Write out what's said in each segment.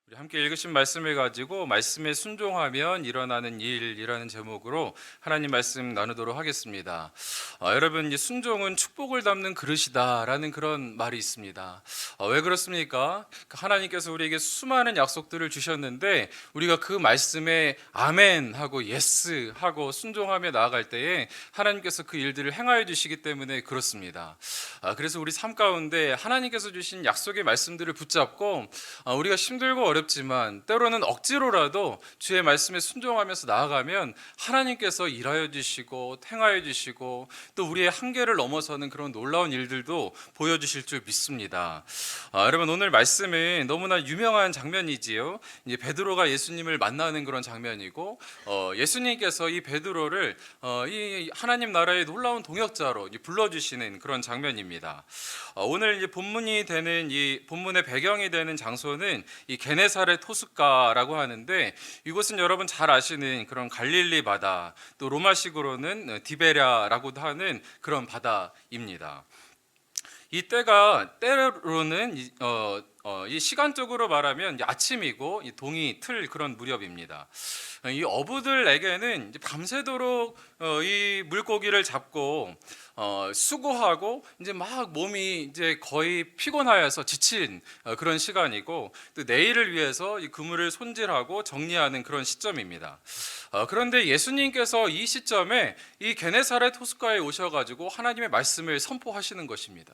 우리 함께 읽으신 말씀을 가지고 말씀에 순종하면 일어나는 일이라는 제목으로 하나님 말씀 나누도록 하겠습니다. 여러분, 이 순종은 축복을 담는 그릇이다라는 그런 말이 있습니다. 왜 그렇습니까? 하나님께서 우리에게 수많은 약속들을 주셨는데 우리가 그 말씀에 아멘 하고 예스 하고 순종하며 나아갈 때에 하나님께서 그 일들을 행하여 주시기 때문에 그렇습니다. 그래서 우리 삶 가운데 하나님께서 주신 약속의 말씀들을 붙잡고 우리가 힘들고 어렵지만 때로는 억지로라도 주의 말씀에 순종하면서 나아가면 하나님께서 일하여 주시고 행하여 주시고 또 우리의 한계를 넘어서는 그런 놀라운 일들도 보여주실 줄 믿습니다. 여러분, 오늘 말씀은 너무나 유명한 장면이지요. 이제 베드로가 예수님을 만나는 그런 장면이고 예수님께서 이 베드로를 이 하나님 나라의 놀라운 동역자로 불러주시는 그런 장면입니다. 오늘 이제 본문이 되는 이 본문의 배경이 되는 장소는 이 게네사렛 호숫가라고 하는데 이곳은 여러분 잘 아시는 그런 갈릴리 바다, 또 로마식으로는 디베랴라고도 하는 그런 바다입니다. 이 때가 때로는 이 시간적으로 말하면 아침이고 이 동이 틀 그런 무렵입니다. 이 어부들에게는 이제 밤새도록 이 물고기를 잡고 수고하고 이제 막 몸이 이제 거의 피곤하여서 지친 그런 시간이고 또 내일을 위해서 이 그물을 손질하고 정리하는 그런 시점입니다. 그런데 예수님께서 이 시점에 이 게네사렛 호숫가에 오셔가지고 하나님의 말씀을 선포하시는 것입니다.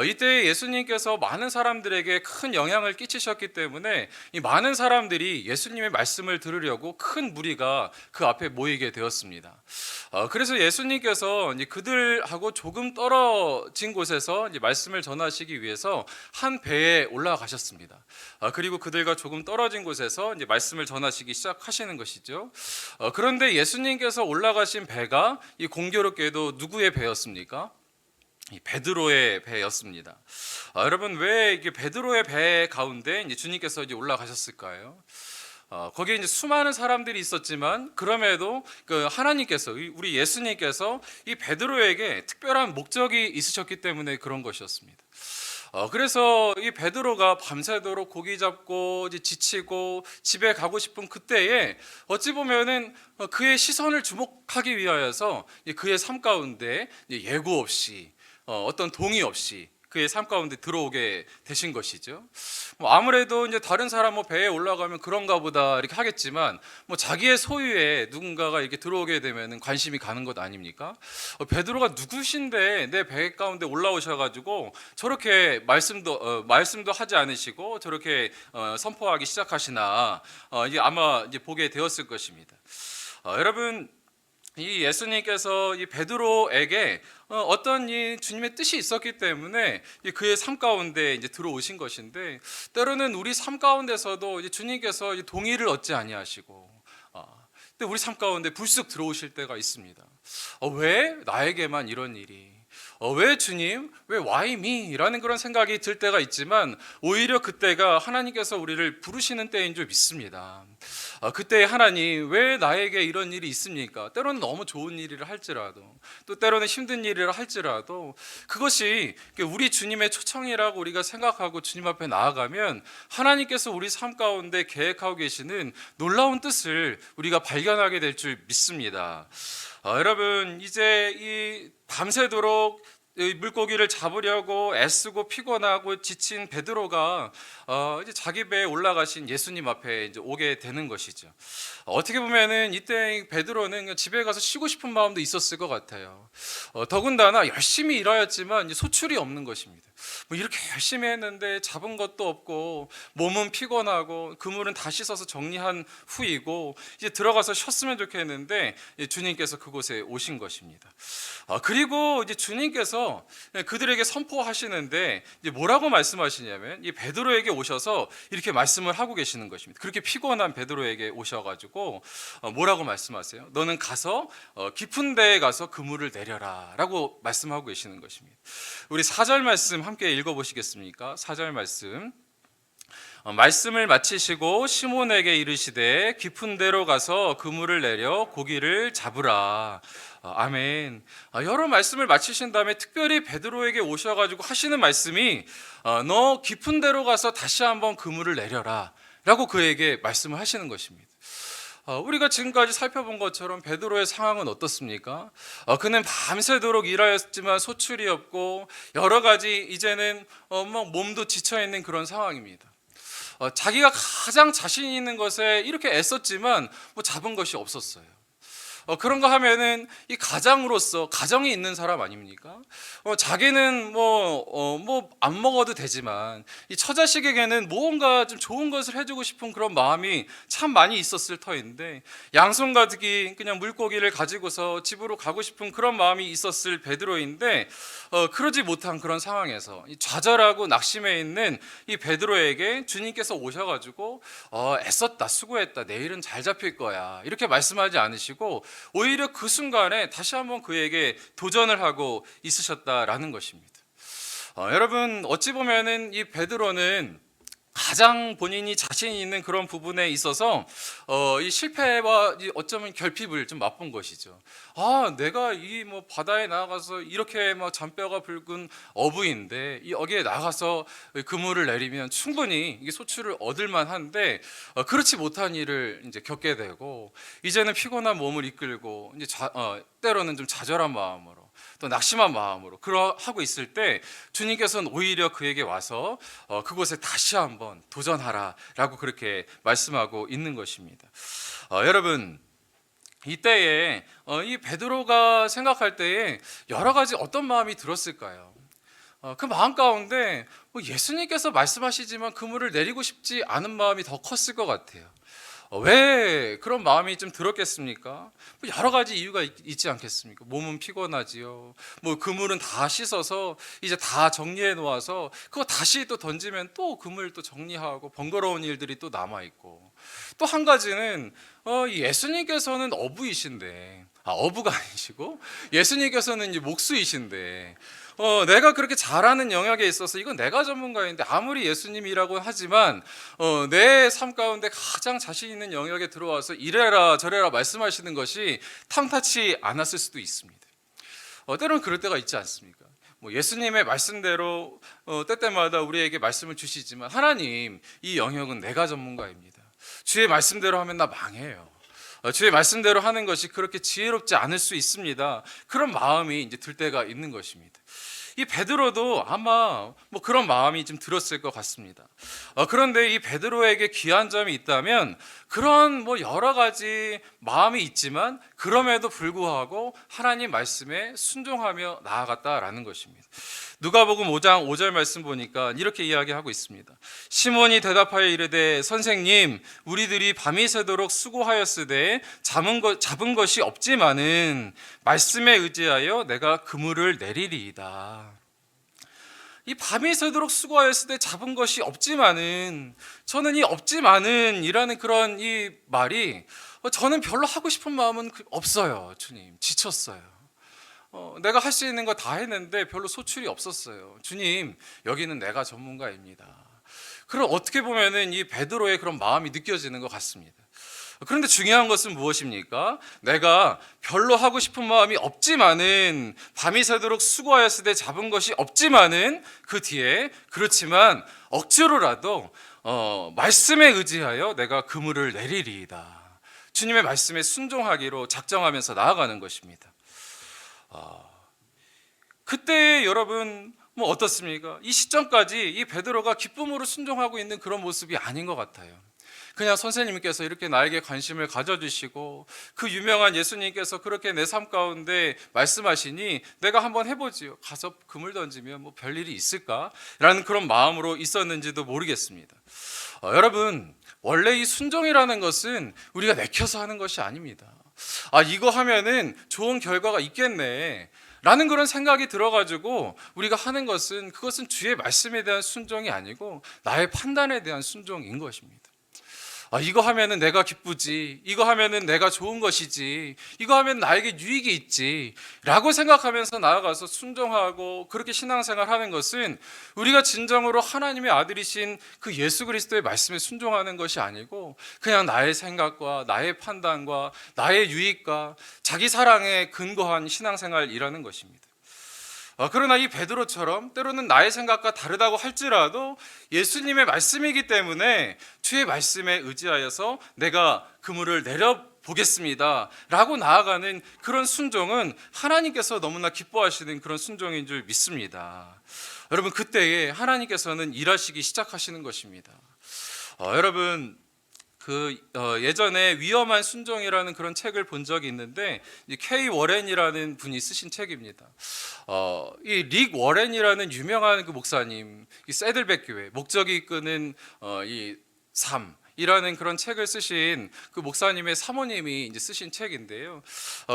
이때 예수님께서 많은 사람들에게 큰 영향을 끼치셨기 때문에 이 많은 사람들이 예수님의 말씀을 들으려고 큰 무리가 그 앞에 모이게 되었습니다. 그래서 예수님께서 이제 그들하고 조금 떨어진 곳에서 이제 말씀을 전하시기 위해서 한 배에 올라가셨습니다. 그리고 그들과 조금 떨어진 곳에서 이제 말씀을 전하시기 시작하시는 것이죠. 그런데 예수님께서 올라가신 배가 이 공교롭게도 누구의 배였습니까? 이 베드로의 배였습니다. 여러분, 왜 이게 베드로의 배 가운데 이제 주님께서 이제 올라가셨을까요? 거기에 이제 수많은 사람들이 있었지만 그럼에도 그 하나님께서 우리 예수님께서 이 베드로에게 특별한 목적이 있으셨기 때문에 그런 것이었습니다. 그래서 이 베드로가 밤새도록 고기 잡고 이제 지치고 집에 가고 싶은 그때에 어찌 보면은 그의 시선을 주목하기 위하여서 그의 삶 가운데 예고 없이 어떤 동의 없이 그의 삶 가운데 들어오게 되신 것이죠. 아무래도 이제 다른 사람 배에 올라가면 그런가 보다 이렇게 하겠지만 자기의 소유에 누군가가 이렇게 들어오게 되면 관심이 가는 것 아닙니까? 베드로가 누구신데 내 배 가운데 올라오셔가지고 저렇게 말씀도 하지 않으시고 저렇게 선포하기 시작하시나 이게 아마 이제 보게 되었을 것입니다. 여러분, 이 예수님께서 이 베드로에게 어떤 이 주님의 뜻이 있었기 때문에 그의 삶 가운데 이제 들어오신 것인데 때로는 우리 삶 가운데서도 이제 주님께서 동의를 얻지 아니하시고 근데 우리 삶 가운데 불쑥 들어오실 때가 있습니다. 왜 나에게만 이런 일이? 왜 주님? 왜 why me? 라는 그런 생각이 들 때가 있지만 오히려 그때가 하나님께서 우리를 부르시는 때인 줄 믿습니다. 그때 하나님, 왜 나에게 이런 일이 있습니까? 때로는 너무 좋은 일이라 할지라도 또 때로는 힘든 일이라 할지라도 그것이 우리 주님의 초청이라고 우리가 생각하고 주님 앞에 나아가면 하나님께서 우리 삶 가운데 계획하고 계시는 놀라운 뜻을 우리가 발견하게 될 줄 믿습니다. 여러분, 이제 이 밤새도록 물고기를 잡으려고 애쓰고 피곤하고 지친 베드로가 이제 자기 배에 올라가신 예수님 앞에 이제 오게 되는 것이죠. 어떻게 보면은 이때 베드로는 집에 가서 쉬고 싶은 마음도 있었을 것 같아요. 더군다나 열심히 일하였지만 이제 소출이 없는 것입니다. 이렇게 열심히 했는데 잡은 것도 없고 몸은 피곤하고 그물은 다 씻어서 정리한 후이고 이제 들어가서 쉬었으면 좋겠는데 주님께서 그곳에 오신 것입니다. 그리고 이제 주님께서 그들에게 선포하시는데 이제 뭐라고 말씀하시냐면 이 베드로에게 오셔서 이렇게 말씀을 하고 계시는 것입니다. 그렇게 피곤한 베드로에게 오셔가지고 뭐라고 말씀하세요? 너는 가서 깊은 데에 가서 그물을 내려라라고 말씀하고 계시는 것입니다. 우리 4절 말씀 함께 읽어보시겠습니까? 4절 말씀. 말씀을 마치시고 시몬에게 이르시되 깊은 데로 가서 그물을 내려 고기를 잡으라. 아멘. 여러 말씀을 마치신 다음에 특별히 베드로에게 오셔가지고 하시는 말씀이 너 깊은 데로 가서 다시 한번 그물을 내려라 라고 그에게 말씀을 하시는 것입니다. 우리가 지금까지 살펴본 것처럼 베드로의 상황은 어떻습니까? 그는 밤새도록 일하였지만 소출이 없고 여러 가지 이제는 막 몸도 지쳐 있는 그런 상황입니다. 자기가 가장 자신 있는 것에 이렇게 애썼지만 뭐 잡은 것이 없었어요. 그런가 하면은 이 가장으로서 가정이 있는 사람 아닙니까? 자기는 뭐 안 먹어도 되지만 이 처자식에게는 무언가 좀 좋은 것을 해주고 싶은 그런 마음이 참 많이 있었을 터인데 양손 가득히 그냥 물고기를 가지고서 집으로 가고 싶은 그런 마음이 있었을 베드로인데 그러지 못한 그런 상황에서 이 좌절하고 낙심해 있는 이 베드로에게 주님께서 오셔가지고 애썼다, 수고했다, 내일은 잘 잡힐 거야 이렇게 말씀하지 않으시고 오히려 그 순간에 다시 한번 그에게 도전을 하고 있으셨다라는 것입니다. 여러분 어찌 보면은 이 베드로는 가장 본인이 자신이 있는 그런 부분에 있어서 이 실패와 어쩌면 결핍을 좀 맛본 것이죠. 내가 이 뭐 바다에 나가서 이렇게 막 잔뼈가 붉은 어부인데 이 여기에 나가서 그물을 내리면 충분히 이게 소출을 얻을 만한데 그렇지 못한 일을 이제 겪게 되고 이제는 피곤한 몸을 이끌고 이제 때로는 좀 좌절한 마음으로 또 낙심한 마음으로 하고 있을 때 주님께서는 오히려 그에게 와서 그곳에 다시 한번 도전하라라고 그렇게 말씀하고 있는 것입니다. 여러분 이때에 이 베드로가 생각할 때에 여러 가지 어떤 마음이 들었을까요? 그 마음 가운데 예수님께서 말씀하시지만 그물을 내리고 싶지 않은 마음이 더 컸을 것 같아요. 왜 그런 마음이 좀 들었겠습니까? 여러 가지 이유가 있지 않겠습니까? 몸은 피곤하지요. 뭐 그물은 다 씻어서 이제 다 정리해 놓아서 그거 다시 또 던지면 또 그물 또 정리하고 번거로운 일들이 또 남아 있고 또 한 가지는 예수님께서는 어부이신데 어부가 아니시고 예수님께서는 이제 목수이신데 내가 그렇게 잘하는 영역에 있어서 이건 내가 전문가인데 아무리 예수님이라고 하지만 내 삶 가운데 가장 자신 있는 영역에 들어와서 이래라 저래라 말씀하시는 것이 탐탁치 않았을 수도 있습니다. 때로는 그럴 때가 있지 않습니까? 예수님의 말씀대로 때때마다 우리에게 말씀을 주시지만 하나님 이 영역은 내가 전문가입니다. 주의 말씀대로 하면 나 망해요. 주의 말씀대로 하는 것이 그렇게 지혜롭지 않을 수 있습니다. 그런 마음이 이제 들 때가 있는 것입니다. 이 베드로도 아마 뭐 그런 마음이 좀 들었을 것 같습니다. 그런데 이 베드로에게 귀한 점이 있다면 그런 뭐 여러 가지 마음이 있지만 그럼에도 불구하고 하나님 말씀에 순종하며 나아갔다라는 것입니다. 누가복음 5장 5절 말씀 보니까 이렇게 이야기하고 있습니다. 시몬이 대답하여 이르되 선생님 우리들이 밤이 새도록 수고하였으되 잡은 것이 없지만은 말씀에 의지하여 내가 그물을 내리리이다. 이 밤이 새도록 수고하였으되 잡은 것이 없지만은 저는 이 없지만은 이라는 그런 이 말이 저는 별로 하고 싶은 마음은 없어요. 주님 지쳤어요. 내가 할 수 있는 거 다 했는데 별로 소출이 없었어요. 주님, 여기는 내가 전문가입니다. 그럼 어떻게 보면은 이 베드로의 그런 마음이 느껴지는 것 같습니다. 그런데 중요한 것은 무엇입니까? 내가 별로 하고 싶은 마음이 없지만은 밤이 새도록 수고하였을 때 잡은 것이 없지만은 그 뒤에 그렇지만 억지로라도 말씀에 의지하여 내가 그물을 내리리이다. 주님의 말씀에 순종하기로 작정하면서 나아가는 것입니다. 그때 여러분 뭐 어떻습니까? 이 시점까지 이 베드로가 기쁨으로 순종하고 있는 그런 모습이 아닌 것 같아요. 그냥 선생님께서 이렇게 나에게 관심을 가져주시고 그 유명한 예수님께서 그렇게 내 삶 가운데 말씀하시니 내가 한번 해보지요. 가서 그물 던지면 뭐 별일이 있을까? 라는 그런 마음으로 있었는지도 모르겠습니다. 여러분 원래 이 순종이라는 것은 우리가 내켜서 하는 것이 아닙니다. 이거 하면은 좋은 결과가 있겠네 라는 그런 생각이 들어가지고 우리가 하는 것은 그것은 주의 말씀에 대한 순종이 아니고 나의 판단에 대한 순종인 것입니다. 이거 하면은 내가 기쁘지, 이거 하면은 내가 좋은 것이지, 이거 하면 나에게 유익이 있지 라고 생각하면서 나아가서 순종하고 그렇게 신앙생활 하는 것은 우리가 진정으로 하나님의 아들이신 그 예수 그리스도의 말씀에 순종하는 것이 아니고 그냥 나의 생각과 나의 판단과 나의 유익과 자기 사랑에 근거한 신앙생활이라는 것입니다. 그러나 이 베드로처럼 때로는 나의 생각과 다르다고 할지라도 예수님의 말씀이기 때문에 주의 말씀에 의지하여서 내가 그물을 내려보겠습니다 라고 나아가는 그런 순종은 하나님께서 너무나 기뻐하시는 그런 순종인 줄 믿습니다. 여러분, 그때에 하나님께서는 일하시기 시작하시는 것입니다. 여러분, 예전에 위험한 순종이라는 그런 책을 본 적이 있는데, K 워렌이라는 분이 쓰신 책입니다. 이 릭 워렌이라는 유명한 그 목사님, 이 새들백 교회 목적이 이끄는 이 삶이라는 그런 책을 쓰신 그 목사님의 사모님이 이제 쓰신 책인데요.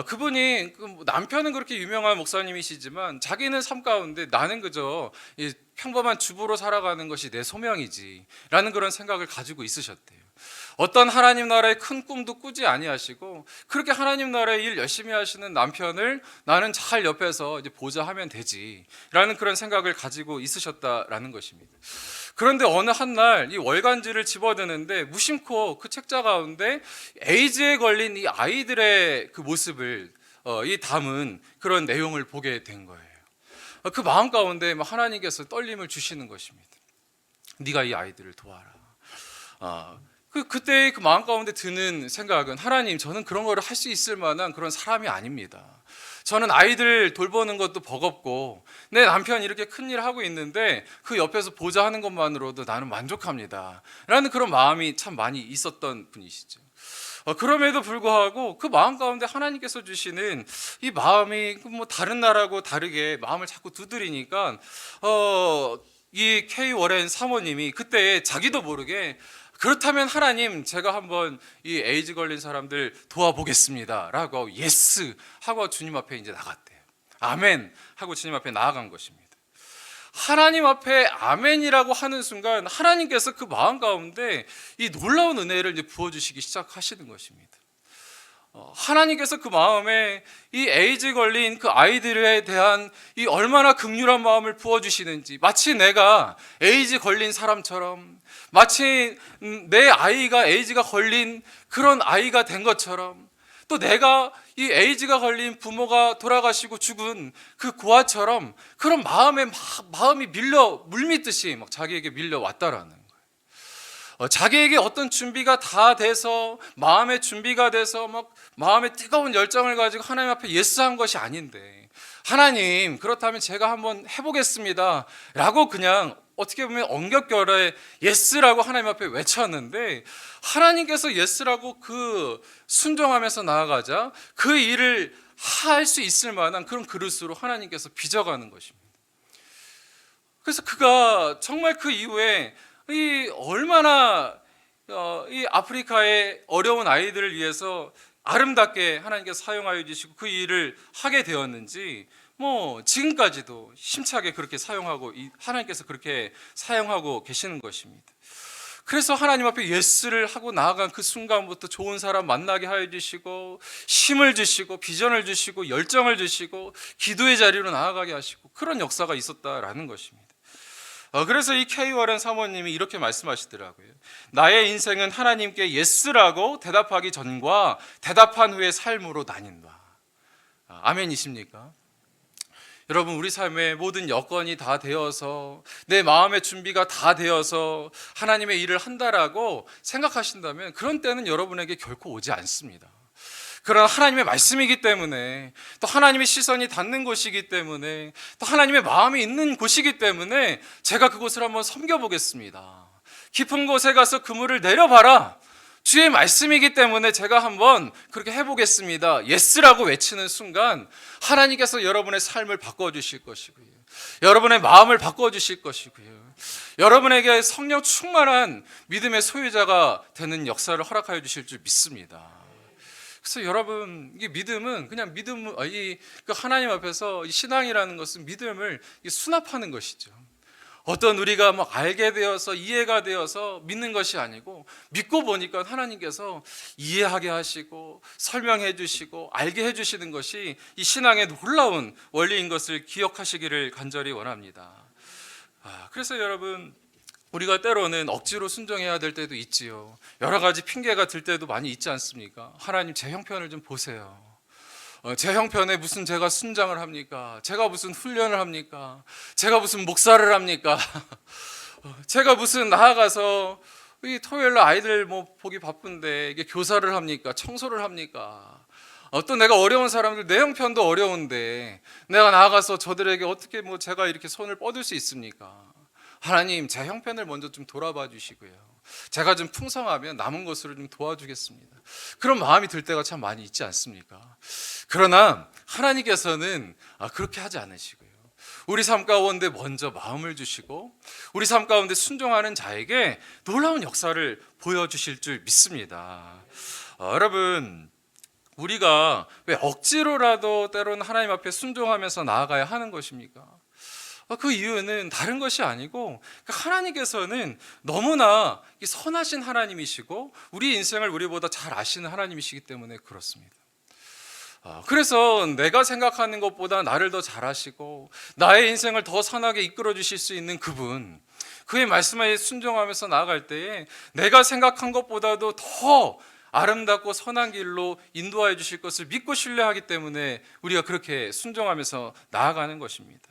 그분이 남편은 그렇게 유명한 목사님이시지만 자기는 삶 가운데 나는 그저 이 평범한 주부로 살아가는 것이 내 소명이지라는 그런 생각을 가지고 있으셨대요. 어떤 하나님 나라의 큰 꿈도 꾸지 아니하시고 그렇게 하나님 나라의 일 열심히 하시는 남편을 나는 잘 옆에서 이제 보좌하면 되지라는 그런 생각을 가지고 있으셨다라는 것입니다. 그런데 어느 한날 이 월간지를 집어드는데 무심코 그 책자 가운데 에이즈에 걸린 이 아이들의 그 모습을 이 담은 그런 내용을 보게 된 거예요. 그 마음 가운데 하나님께서 떨림을 주시는 것입니다. 네가 이 아이들을 도와라. 그때 그 마음 가운데 드는 생각은, 하나님, 저는 그런 거를 할 수 있을 만한 그런 사람이 아닙니다. 저는 아이들 돌보는 것도 버겁고 내 남편이 이렇게 큰일 하고 있는데 그 옆에서 보좌하는 것만으로도 나는 만족합니다 라는 그런 마음이 참 많이 있었던 분이시죠. 그럼에도 불구하고 그 마음 가운데 하나님께서 주시는 이 마음이 다른 나라고 다르게 마음을 자꾸 두드리니까 이 K 워렌 사모님이 그때 자기도 모르게, 그렇다면 하나님, 제가 한번 이 에이즈 걸린 사람들 도와보겠습니다 라고 예스 하고 주님 앞에 이제 나갔대요. 아멘 하고 주님 앞에 나아간 것입니다. 하나님 앞에 아멘이라고 하는 순간 하나님께서 그 마음 가운데 이 놀라운 은혜를 이제 부어주시기 시작하시는 것입니다. 하나님께서 그 마음에 이 에이즈 걸린 그 아이들에 대한 이 얼마나 긍휼한 마음을 부어주시는지, 마치 내가 에이즈 걸린 사람처럼, 마치 내 아이가 에이즈가 걸린 그런 아이가 된 것처럼, 또 내가 이 에이즈가 걸린 부모가 돌아가시고 죽은 그 고아처럼 그런 마음이 물밀듯이 막 자기에게 밀려왔다라는, 자기에게 어떤 준비가 다 돼서, 마음의 준비가 돼서 막 마음에 뜨거운 열정을 가지고 하나님 앞에 예스한 것이 아닌데, 하나님, 그렇다면 제가 한번 해보겠습니다 라고 그냥 어떻게 보면 엉겹결에 예스라고 하나님 앞에 외쳤는데, 하나님께서 예스라고 그 순종하면서 나아가자 그 일을 할 수 있을 만한 그런 그릇으로 하나님께서 빚어가는 것입니다. 그래서 그가 정말 그 이후에 이 얼마나 이 아프리카의 어려운 아이들을 위해서 아름답게 하나님께서 사용하여 주시고 그 일을 하게 되었는지, 지금까지도 힘차게 그렇게 사용하고, 하나님께서 그렇게 사용하고 계시는 것입니다. 그래서 하나님 앞에 예스를 하고 나아간 그 순간부터 좋은 사람 만나게 하여 주시고, 힘을 주시고, 비전을 주시고, 열정을 주시고, 기도의 자리로 나아가게 하시고, 그런 역사가 있었다라는 것입니다. 그래서 이 K 워렌 사모님이 이렇게 말씀하시더라고요. 나의 인생은 하나님께 예스라고 대답하기 전과 대답한 후의 삶으로 나뉜다. 아멘이십니까? 여러분, 우리 삶의 모든 여건이 다 되어서, 내 마음의 준비가 다 되어서 하나님의 일을 한다라고 생각하신다면 그런 때는 여러분에게 결코 오지 않습니다. 그러나 하나님의 말씀이기 때문에, 또 하나님의 시선이 닿는 곳이기 때문에, 또 하나님의 마음이 있는 곳이기 때문에 제가 그곳을 한번 섬겨보겠습니다, 깊은 곳에 가서 그물을 내려봐라, 주의 말씀이기 때문에 제가 한번 그렇게 해보겠습니다, 예스라고 외치는 순간 하나님께서 여러분의 삶을 바꿔주실 것이고요, 여러분의 마음을 바꿔주실 것이고요, 여러분에게 성령 충만한 믿음의 소유자가 되는 역사를 허락하여 주실 줄 믿습니다. 그래서 여러분, 이 믿음은 그냥 그 하나님 앞에서 이 신앙이라는 것은 믿음을 수납하는 것이죠. 어떤 우리가 알게 되어서 이해가 되어서 믿는 것이 아니고, 믿고 보니까 하나님께서 이해하게 하시고 설명해 주시고 알게 해 주시는 것이 이 신앙의 놀라운 원리인 것을 기억하시기를 간절히 원합니다. 그래서 여러분, 우리가 때로는 억지로 순종해야 될 때도 있지요. 여러 가지 핑계가 들 때도 많이 있지 않습니까? 하나님, 제 형편을 좀 보세요. 제 형편에 무슨 제가 순장을 합니까? 제가 무슨 훈련을 합니까? 제가 무슨 목사를 합니까? 제가 무슨 나아가서 이 토요일 날 아이들 뭐 보기 바쁜데 이게 교사를 합니까? 청소를 합니까? 또 내가 어려운 사람들, 내 형편도 어려운데 내가 나아가서 저들에게 어떻게 뭐 제가 이렇게 손을 뻗을 수 있습니까? 하나님, 제 형편을 먼저 좀 돌아봐 주시고요, 제가 좀 풍성하면 남은 것으로 좀 도와주겠습니다. 그런 마음이 들 때가 참 많이 있지 않습니까? 그러나 하나님께서는 그렇게 하지 않으시고요, 우리 삶 가운데 먼저 마음을 주시고 우리 삶 가운데 순종하는 자에게 놀라운 역사를 보여주실 줄 믿습니다. 여러분, 우리가 왜 억지로라도 때로는 하나님 앞에 순종하면서 나아가야 하는 것입니까? 그 이유는 다른 것이 아니고 하나님께서는 너무나 선하신 하나님이시고 우리 인생을 우리보다 잘 아시는 하나님이시기 때문에 그렇습니다. 그래서 내가 생각하는 것보다 나를 더 잘 아시고 나의 인생을 더 선하게 이끌어 주실 수 있는 그분, 그의 말씀에 순종하면서 나아갈 때에 내가 생각한 것보다도 더 아름답고 선한 길로 인도하여 주실 것을 믿고 신뢰하기 때문에 우리가 그렇게 순종하면서 나아가는 것입니다.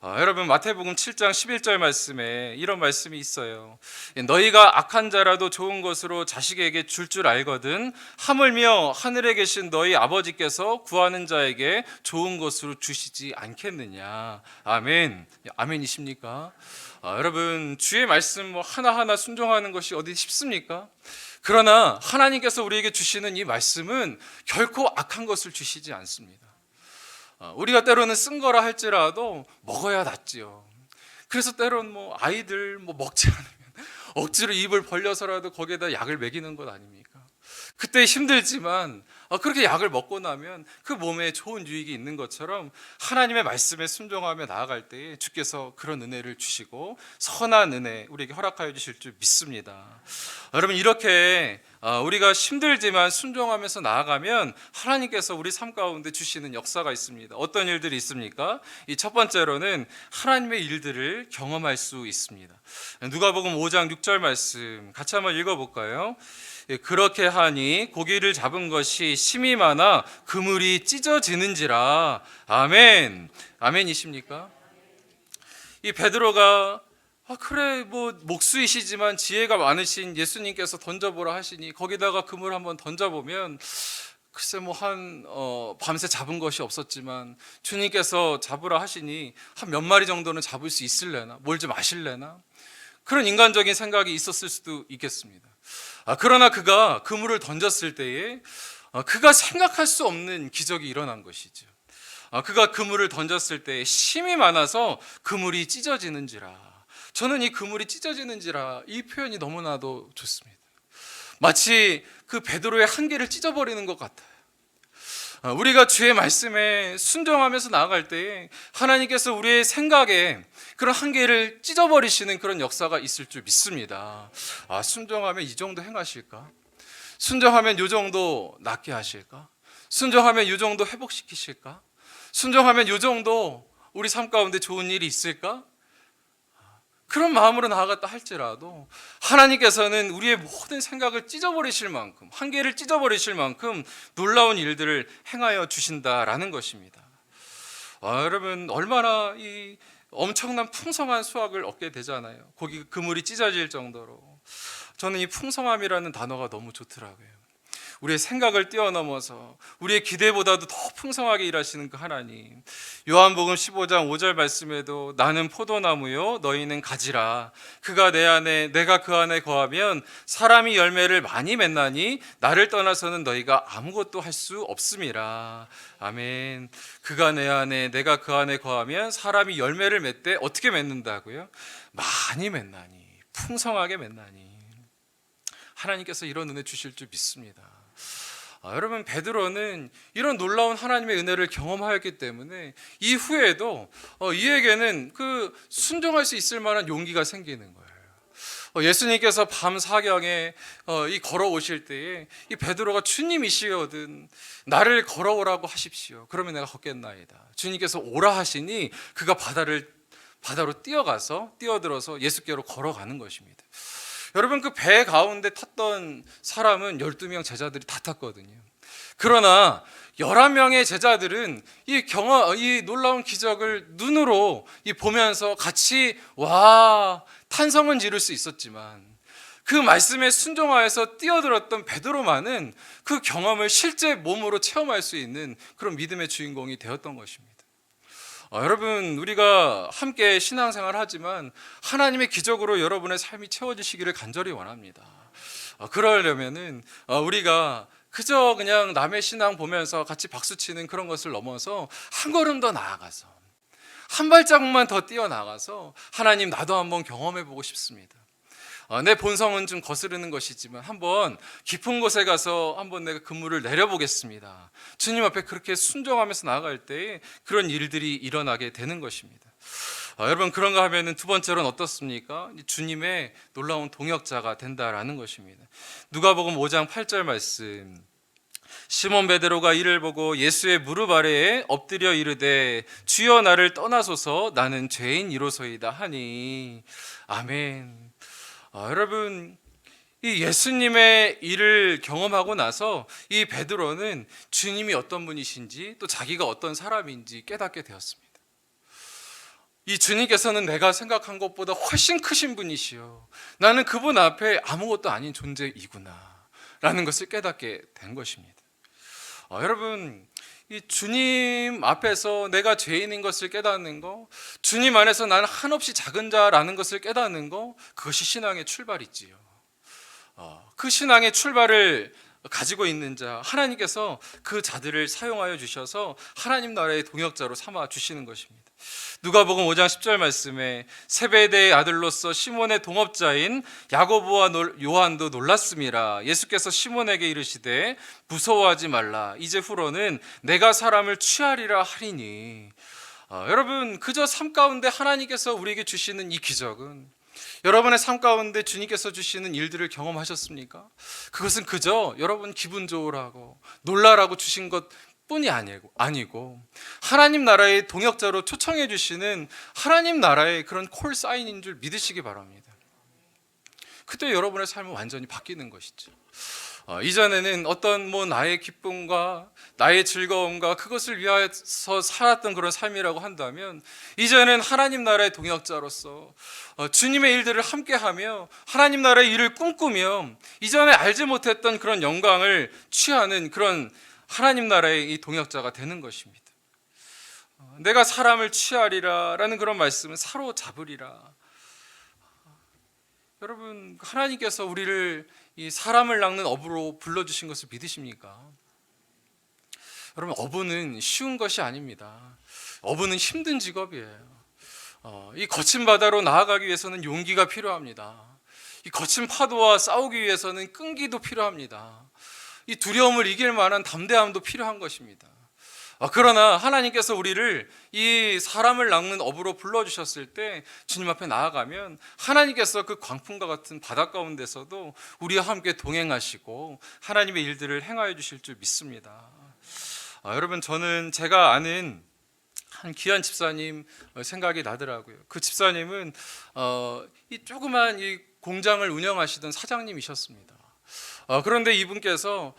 여러분, 마태복음 7장 11절 말씀에 이런 말씀이 있어요. 너희가 악한 자라도 좋은 것으로 자식에게 줄 알거든 하물며 하늘에 계신 너희 아버지께서 구하는 자에게 좋은 것으로 주시지 않겠느냐. 아멘. 아멘이십니까? 여러분, 주의 말씀 하나하나 순종하는 것이 어디 쉽습니까? 그러나 하나님께서 우리에게 주시는 이 말씀은 결코 악한 것을 주시지 않습니다. 우리가 때로는 쓴 거라 할지라도 먹어야 낫지요. 그래서 때로는 아이들 먹지 않으면 억지로 입을 벌려서라도 거기에다 약을 먹이는 것 아닙니까? 그때 힘들지만 그렇게 약을 먹고 나면 그 몸에 좋은 유익이 있는 것처럼 하나님의 말씀에 순종하며 나아갈 때에 주께서 그런 은혜를 주시고 선한 은혜 우리에게 허락하여 주실 줄 믿습니다. 여러분, 이렇게 우리가 힘들지만 순종하면서 나아가면 하나님께서 우리 삶 가운데 주시는 역사가 있습니다. 어떤 일들이 있습니까? 이 첫 번째로는 하나님의 일들을 경험할 수 있습니다. 누가복음 5장 6절 말씀 같이 한번 읽어볼까요? 그렇게 하니 고기를 잡은 것이 심이 많아 그물이 찢어지는지라. 아멘. 아멘이십니까? 이 베드로가 그래 목수이시지만 지혜가 많으신 예수님께서 던져보라 하시니 거기다가 그물 한번 던져보면 글쎄 밤새 잡은 것이 없었지만 주님께서 잡으라 하시니 한 몇 마리 정도는 잡을 수 있을래나, 뭘 좀 아실래나, 그런 인간적인 생각이 있었을 수도 있겠습니다. 그러나 그가 그물을 던졌을 때에 그가 생각할 수 없는 기적이 일어난 것이죠. 그가 그물을 던졌을 때 힘이 많아서 그물이 찢어지는지라. 저는 이 그물이 찢어지는지라 이 표현이 너무나도 좋습니다. 마치 그 베드로의 한계를 찢어버리는 것 같아요. 우리가 주의 말씀에 순종하면서 나아갈 때에 하나님께서 우리의 생각에 그런 한계를 찢어버리시는 그런 역사가 있을 줄 믿습니다. 순종하면 이 정도 행하실까? 순종하면 이 정도 낫게 하실까? 순종하면 이 정도 회복시키실까? 순종하면 이 정도 우리 삶 가운데 좋은 일이 있을까? 그런 마음으로 나아갔다 할지라도 하나님께서는 우리의 모든 생각을 찢어버리실 만큼, 한계를 찢어버리실 만큼 놀라운 일들을 행하여 주신다라는 것입니다. 여러분, 얼마나 이 엄청난 풍성한 수확을 얻게 되잖아요. 거기 그물이 찢어질 정도로. 저는 이 풍성함이라는 단어가 너무 좋더라고요. 우리의 생각을 뛰어넘어서 우리의 기대보다도 더 풍성하게 일하시는 그 하나님. 요한복음 15장 5절 말씀에도 나는 포도나무요 너희는 가지라. 그가 내 안에 내가 그 안에 거하면 사람이 열매를 많이 맺나니 나를 떠나서는 너희가 아무것도 할 수 없음이라. 아멘. 그가 내 안에 내가 그 안에 거하면 사람이 열매를 맺되 어떻게 맺는다고요? 많이 맺나니, 풍성하게 맺나니. 하나님께서 이런 은혜 주실 줄 믿습니다. 여러분, 베드로는 이런 놀라운 하나님의 은혜를 경험하였기 때문에 이후에도 이에게는 그 순종할 수 있을 만한 용기가 생기는 거예요. 예수님께서 밤 사경에 이 걸어오실 때에 이 베드로가 주님이시거든 나를 걸어오라고 하십시오. 그러면 내가 걷겠나이다. 주님께서 오라 하시니 그가 바다로 뛰어들어서 예수께로 걸어가는 것입니다. 여러분, 그 배 가운데 탔던 사람은 12명 제자들이 다 탔거든요. 그러나 11명의 제자들은 이 놀라운 기적을 눈으로 보면서 같이 와 탄성은 지를 수 있었지만 그 말씀에 순종하여서 뛰어들었던 베드로만은 그 경험을 실제 몸으로 체험할 수 있는 그런 믿음의 주인공이 되었던 것입니다. 여러분, 우리가 함께 신앙생활을 하지만 하나님의 기적으로 여러분의 삶이 채워지시기를 간절히 원합니다. 그러려면은 우리가 그저 그냥 남의 신앙 보면서 같이 박수치는 그런 것을 넘어서 한 걸음 더 나아가서 한 발자국만 더 뛰어나가서 하나님, 나도 한번 경험해보고 싶습니다. 내 본성은 좀 거스르는 것이지만 한번 깊은 곳에 가서 한번 내가 그물을 내려보겠습니다. 주님 앞에 그렇게 순종하면서 나아갈 때 그런 일들이 일어나게 되는 것입니다. 여러분, 그런가 하면은 두 번째로는 어떻습니까? 주님의 놀라운 동역자가 된다라는 것입니다. 누가복음 5장 8절 말씀. 시몬 베드로가 이를 보고 예수의 무릎 아래에 엎드려 이르되 주여, 나를 떠나소서, 나는 죄인이로소이다 하니. 아멘. 여러분, 이 예수님의 일을 경험하고 나서 이 베드로는 주님이 어떤 분이신지 또 자기가 어떤 사람인지 깨닫게 되었습니다. 이 주님께서는 내가 생각한 것보다 훨씬 크신 분이시요, 나는 그분 앞에 아무것도 아닌 존재이구나 라는 것을 깨닫게 된 것입니다. 여러분, 이 주님 앞에서 내가 죄인인 것을 깨닫는 거, 주님 안에서 나는 한없이 작은 자라는 것을 깨닫는 거, 그것이 신앙의 출발이지요. 그 신앙의 출발을 가지고 있는 자, 하나님께서 그 자들을 사용하여 주셔서 하나님 나라의 동역자로 삼아 주시는 것입니다. 누가복음 5장 10절 말씀에 세베대의 아들로서 시몬의 동업자인 야고보와 요한도 놀랐음이라. 예수께서 시몬에게 이르시되 무서워하지 말라, 이제 후로는 내가 사람을 취하리라 하리니. 여러분, 그저 삶 가운데 하나님께서 우리에게 주시는 이 기적은, 여러분의 삶 가운데 주님께서 주시는 일들을 경험하셨습니까? 그것은 그저 여러분 기분 좋으라고 놀라라고 주신 것 뿐이 아니고 하나님 나라의 동역자로 초청해 주시는 하나님 나라의 그런 콜 사인인 줄 믿으시기 바랍니다. 그때 여러분의 삶은 완전히 바뀌는 것이죠. 이전에는 어떤 나의 기쁨과 나의 즐거움과 그것을 위해서 살았던 그런 삶이라고 한다면, 이제는 하나님 나라의 동역자로서 주님의 일들을 함께하며 하나님 나라의 일을 꿈꾸며 이전에 알지 못했던 그런 영광을 취하는 그런 하나님 나라의 이 동역자가 되는 것입니다. 내가 사람을 취하리라 라는 그런 말씀은 사로잡으리라. 여러분, 하나님께서 우리를 이 사람을 낚는 어부로 불러주신 것을 믿으십니까? 여러분, 어부는 쉬운 것이 아닙니다. 어부는 힘든 직업이에요. 이 거친 바다로 나아가기 위해서는 용기가 필요합니다. 이 거친 파도와 싸우기 위해서는 끈기도 필요합니다. 이 두려움을 이길 만한 담대함도 필요한 것입니다. 그러나 하나님께서 우리를 이 사람을 낚는 어부로 불러주셨을 때 주님 앞에 나아가면 하나님께서 그 광풍과 같은 바다 가운데서도 우리와 함께 동행하시고 하나님의 일들을 행하여 주실 줄 믿습니다. 여러분, 저는 제가 아는 한 귀한 집사님 생각이 나더라고요. 그 집사님은 이 조그만 이 공장을 운영하시던 사장님이셨습니다. 그런데 이분께서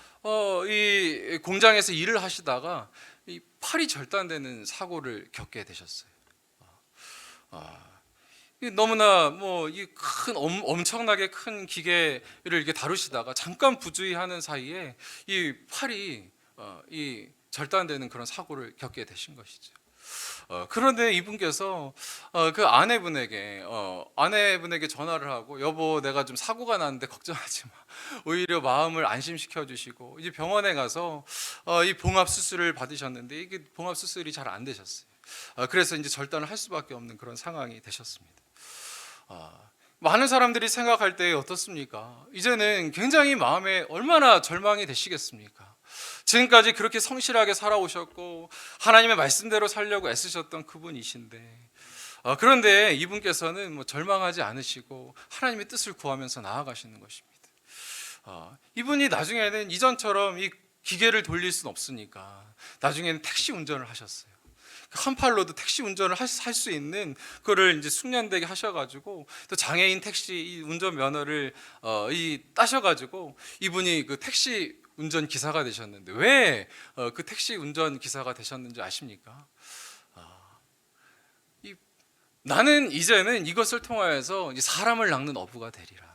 이 공장에서 일을 하시다가 이 팔이 절단되는 사고를 겪게 되셨어요. 너무나 이 큰 엄청나게 큰 기계를 이렇게 다루시다가 잠깐 부주의하는 사이에 이 팔이 이 절단되는 그런 사고를 겪게 되신 것이죠. 그런데 이분께서 그 아내분에게 전화를 하고, 여보, 내가 좀 사고가 났는데 걱정하지 마. 오히려 마음을 안심시켜 주시고 이제 병원에 가서 이 봉합 수술을 받으셨는데 이게 봉합 수술이 잘 안 되셨어요. 그래서 이제 절단을 할 수밖에 없는 그런 상황이 되셨습니다. 많은 사람들이 생각할 때 어떻습니까? 이제는 굉장히 마음에 얼마나 절망이 되시겠습니까? 지금까지 그렇게 성실하게 살아오셨고 하나님의 말씀대로 살려고 애쓰셨던 그분이신데, 그런데 이분께서는 절망하지 않으시고 하나님의 뜻을 구하면서 나아가시는 것입니다. 이분이 나중에는 이전처럼 이 기계를 돌릴 수는 없으니까 나중에는 택시 운전을 하셨어요. 한 팔로도 택시 운전을 할 수 있는 그거를 이제 숙련되게 하셔가지고, 또 장애인 택시 운전 면허를 따셔가지고 이분이 그 택시 운전 기사가 되셨는데 왜 그 택시 운전 기사가 되셨는지 아십니까? 나는 이제는 이것을 통하여서 이제 사람을 낚는 어부가 되리라.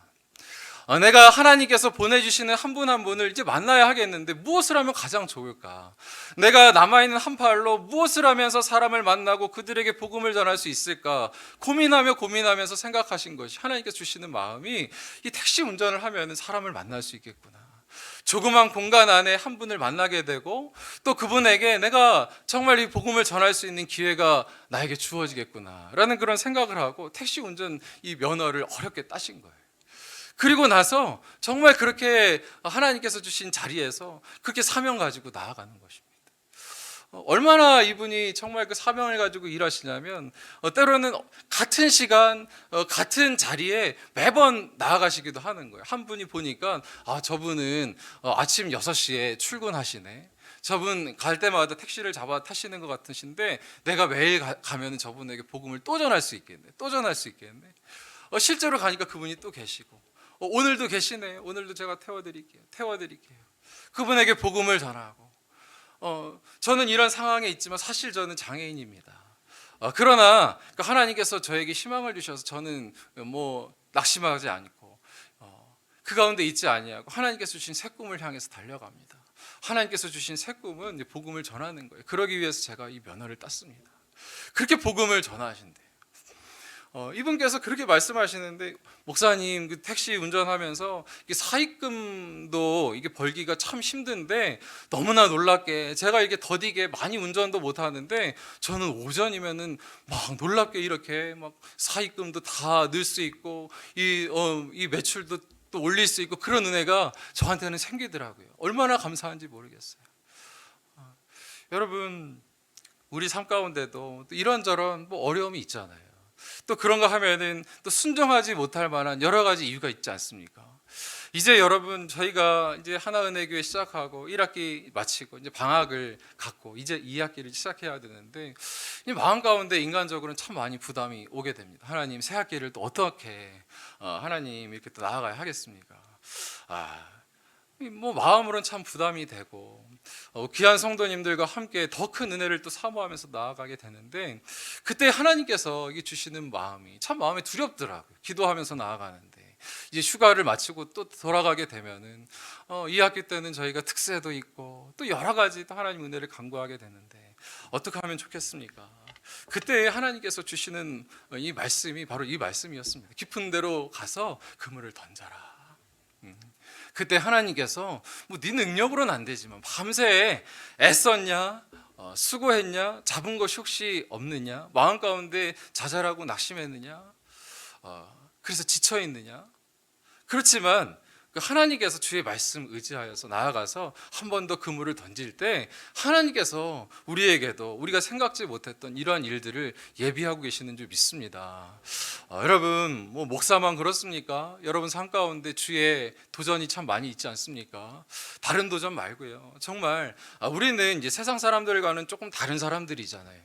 내가 하나님께서 보내주시는 한 분 한 분을 이제 만나야 하겠는데 무엇을 하면 가장 좋을까? 내가 남아있는 한 팔로 무엇을 하면서 사람을 만나고 그들에게 복음을 전할 수 있을까? 고민하면서 생각하신 것이 하나님께서 주시는 마음이 이 택시 운전을 하면 사람을 만날 수 있겠구나. 조그만 공간 안에 한 분을 만나게 되고 또 그분에게 내가 정말 이 복음을 전할 수 있는 기회가 나에게 주어지겠구나 라는 그런 생각을 하고 택시 운전 이 면허를 어렵게 따신 거예요. 그리고 나서 정말 그렇게 하나님께서 주신 자리에서 그렇게 사명 가지고 나아가는 것입니다. 얼마나 이분이 정말 그 사명을 가지고 일하시냐면 때로는 같은 시간 같은 자리에 매번 나아가시기도 하는 거예요. 한 분이 보니까 저분은 아침 6시에 출근하시네. 저분 갈 때마다 택시를 잡아 타시는 것 같으신데 내가 매일 가면 저분에게 복음을 또 전할 수 있겠네. 또 전할 수 있겠네. 실제로 가니까 그분이 또 계시고 오늘도 계시네. 오늘도 제가 태워드릴게요. 그분에게 복음을 전하고 저는 이런 상황에 있지만 사실 저는 장애인입니다. 그러나 하나님께서 저에게 희망을 주셔서 저는 낙심하지 않고 그 가운데 있지 아니하고 하나님께서 주신 새 꿈을 향해서 달려갑니다. 하나님께서 주신 새 꿈은 이제 복음을 전하는 거예요. 그러기 위해서 제가 이 면허를 땄습니다. 그렇게 복음을 전하신대. 이분께서 그렇게 말씀하시는데 목사님 그 택시 운전하면서 사익금도 이게 벌기가 참 힘든데 너무나 놀랍게 제가 이게 더디게 많이 운전도 못 하는데 저는 오전이면은 막 놀랍게 이렇게 막 사익금도 다 늘 수 있고 이 매출도 또 올릴 수 있고 그런 은혜가 저한테는 생기더라고요. 얼마나 감사한지 모르겠어요. 여러분 우리 삶 가운데도 또 이런저런 어려움이 있잖아요. 또 그런 거 하면은 또 순종하지 못할 만한 여러 가지 이유가 있지 않습니까? 이제 여러분 저희가 이제 하나은혜교회 시작하고 1학기 마치고 이제 방학을 갖고 이제 2학기를 시작해야 되는데 이 마음 가운데 인간적으로는 참 많이 부담이 오게 됩니다. 하나님 새 학기를 또 어떻게 하나님 이렇게 또 나아가야 하겠습니까? 마음으로는 참 부담이 되고 귀한 성도님들과 함께 더 큰 은혜를 또 사모하면서 나아가게 되는데 그때 하나님께서 이게 주시는 마음이 참 마음에 두렵더라고요. 기도하면서 나아가는데 이제 휴가를 마치고 또 돌아가게 되면은 2학기 때는 저희가 특세도 있고 또 여러 가지 또 하나님 은혜를 간구하게 되는데 어떻게 하면 좋겠습니까? 그때 하나님께서 주시는 이 말씀이 바로 이 말씀이었습니다. 깊은 데로 가서 그물을 던져라. 그때 하나님께서 네 능력으로는 안 되지만 밤새 애썼냐 수고했냐 잡은 것이 혹시 없느냐 마음 가운데 좌절하고 낙심했느냐 그래서 지쳐있느냐 그렇지만 하나님께서 주의 말씀 의지하여서 나아가서 한 번 더 그물을 던질 때 하나님께서 우리에게도 우리가 생각지 못했던 이러한 일들을 예비하고 계시는 줄 믿습니다. 여러분 목사만 그렇습니까? 여러분 삶 가운데 주의 도전이 참 많이 있지 않습니까? 다른 도전 말고요. 정말 우리는 이제 세상 사람들과는 조금 다른 사람들이잖아요.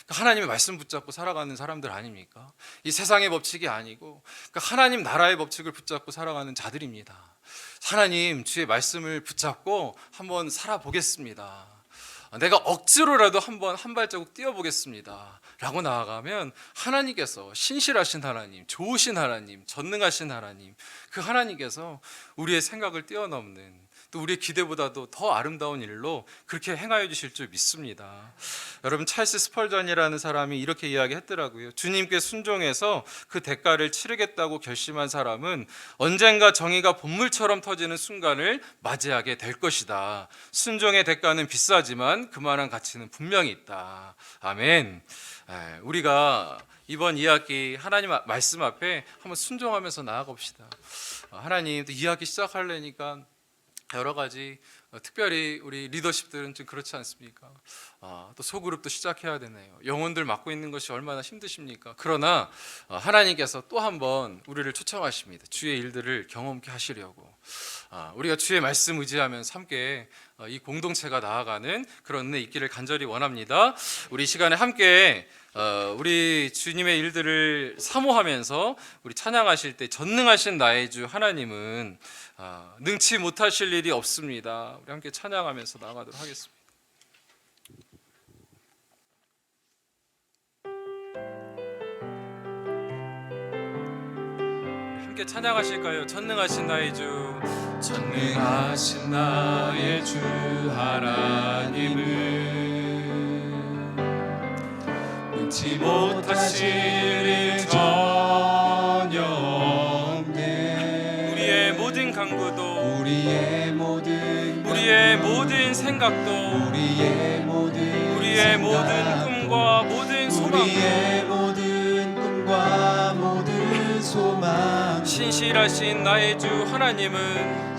하나님의 말씀 붙잡고 살아가는 사람들 아닙니까? 이 세상의 법칙이 아니고 하나님 나라의 법칙을 붙잡고 살아가는 자들입니다. 하나님 주의 말씀을 붙잡고 한번 살아보겠습니다. 내가 억지로라도 한번 한 발자국 뛰어보겠습니다 라고 나아가면 하나님께서 신실하신 하나님, 좋으신 하나님, 전능하신 하나님 그 하나님께서 우리의 생각을 뛰어넘는 또 우리의 기대보다도 더 아름다운 일로 그렇게 행하여 주실 줄 믿습니다. 여러분 찰스 스펄전이라는 사람이 이렇게 이야기했더라고요. 주님께 순종해서 그 대가를 치르겠다고 결심한 사람은 언젠가 정의가 본물처럼 터지는 순간을 맞이하게 될 것이다. 순종의 대가는 비싸지만 그만한 가치는 분명히 있다. 아멘. 우리가 이번 2학기 하나님 말씀 앞에 한번 순종하면서 나아가 봅시다. 하나님 또 2학기 시작하려니까 여러 가지 특별히 우리 리더십들은 좀 그렇지 않습니까? 또 소그룹도 시작해야 되네요. 영혼들 맡고 있는 것이 얼마나 힘드십니까? 그러나 하나님께서 또 한 번 우리를 초청하십니다. 주의 일들을 경험케 하시려고 우리가 주의 말씀 의지하면서 함께 이 공동체가 나아가는 그런 은혜 있기를 간절히 원합니다. 우리 시간에 함께 우리 주님의 일들을 사모하면서 우리 찬양하실 때 전능하신 나의 주 하나님은 능치 못하실 일이 없습니다. 우리 함께 찬양하면서 나아가도록 하겠습니다. 함께 찬양하실까요? 전능하신 나의 주, 전능하신 나의 주 하나님을 능치 못하실 일 전혀 없네. 우리의 모든 강구도, 우리의 모든 생각도, 우리의 모든 꿈과 모든 소망, 신실하신 나의 주 하나님은,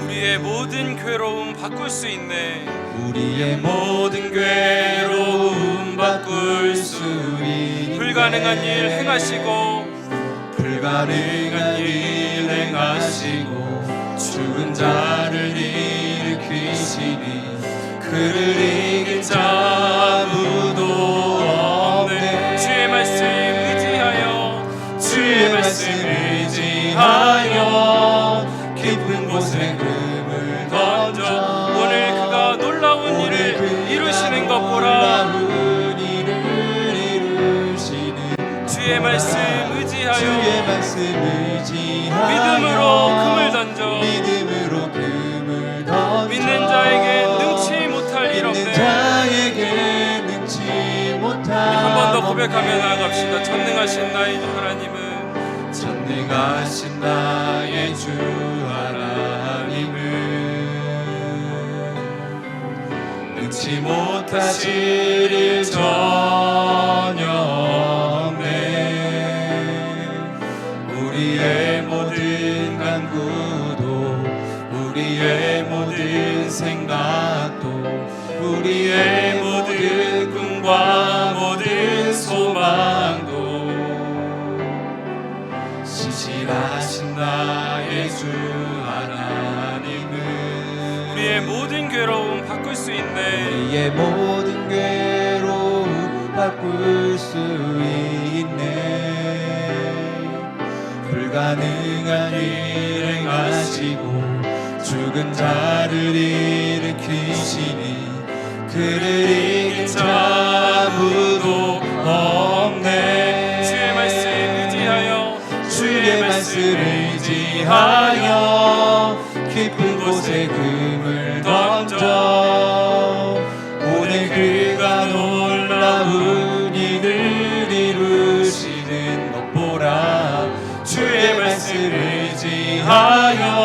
우리의 모든 괴로움 바꿀 수 있네. 우리의 모든 괴로움 바꿀 수 있네. 불가능한 일 행하시고, 죽은 자를 일으키시니 그를 이길 자 아무도 없네. 주의 말씀 의지하여 깊은 곳에 금을 던져 오늘 그가 놀라운 일을 이루시는 것 보라. 주의 말씀 의지하여 믿음으로 금을 던져 믿는 자에게 능치 못할 일 없네. 한 번 더 고백하며 나아갑시다. 전능하신 나의 주 하나님은, 전능하신 나의 주 하나님은 능치 못하실 일 전혀 없네. 우리의 모든 간구도, 우리의 모든 생각도, 우리의 모든 꿈과 모든 소망도 신실하신 나의 주 하나님은 우리의 모든 괴로움 바꿀 수 있네. 우리의 모든 괴로움 바꿀 수 있네. 불가능한 일 행하시고 죽은 자를 일으키시니 그를 이길 자 아무도 없네. 주의 말씀 의지하여 깊은 곳에 금을 던져 오늘 그가 놀라운 일을 이루시는 것 보라. 주의 말씀 의지하여